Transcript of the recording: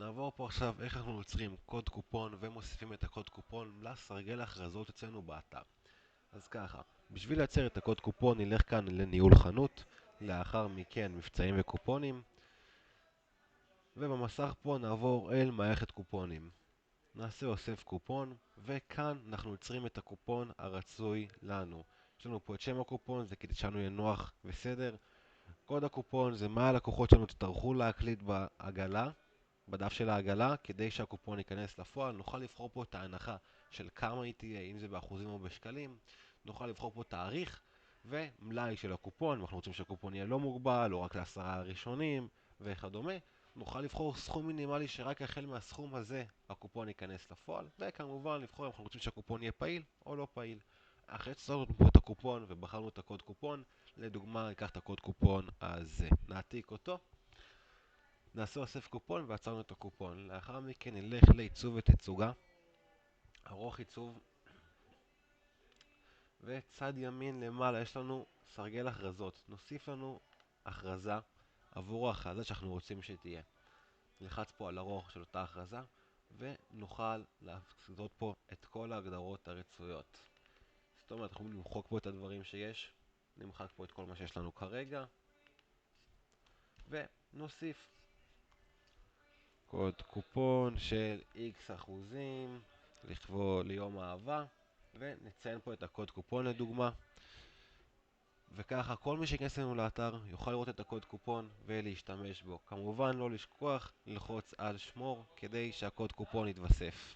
נעבור פה עכשיו איך אנחנו יוצרים קוד קופון ומוסיפים את הקוד קופון לסרגל הכרזות אצלנו באתר. אז ככה, בשביל לייצר את הקוד קופון נלך כאן לניהול חנות, לאחר מכן מבצעים וקופונים, ובמסך פה נעבור אל מערכת קופונים. נעשה אוסף קופון, וכאן אנחנו יוצרים את הקופון הרצוי לנו. יש לנו פה את שם הקופון, זה כדי שלנו יהיה נוח וסדר. קוד הקופון זה מה הלקוחות שלנו תצטרכו להקליד בעגלה, בדף של העגלה, כדי שהקופון ייכנס לפועל. נוכל לבחור פה את ההנחה של כמה היא תהיה, אם זה באחוזים או בשקלים. נוכל לבחור פה תאריך ומלאי של הקופון, אם אנחנו רוצים שהקופון יהיה לא מוגבל או רק ל10 הראשונים וכדומה. נוכל לבחור סכום מינימלי שרק החל מהסכום הזה הקופון ייכנס לפועל, וכמובן לבחור אם אנחנו רוצים שהקופון יהיה פעיל או לא פעיל. אחרי שצרינו פה את הקופון ובחרנו את הקוד קופון, לדוגמה ניקח את הקוד קופון הזה, נעתיק אותו, נעשה אוסף קופון ועצרנו את הקופון. לאחר מכן נלך לעיצוב ותצוגה, ארוך עיצוב, וצד ימין למעלה יש לנו סרגל הכרזות. נוסיף לנו הכרזה עבור ההכרזה שאנחנו רוצים שתהיה. נלחץ פה על ארוך של אותה הכרזה ונוכל לעשות פה את כל ההגדרות הרצויות. זאת אומרת, אנחנו נמחוק פה את הדברים שיש, נמחק פה את כל מה שיש לנו כרגע, ונוסיף קוד קופון של X אחוזים ליום אהבה, ונציין פה את הקוד קופון לדוגמה. וככה כל מי שיכנס לנו לאתר יוכל לראות את הקוד קופון ולהשתמש בו. כמובן לא לשכוח ללחוץ על שמור כדי שהקוד קופון יתווסף.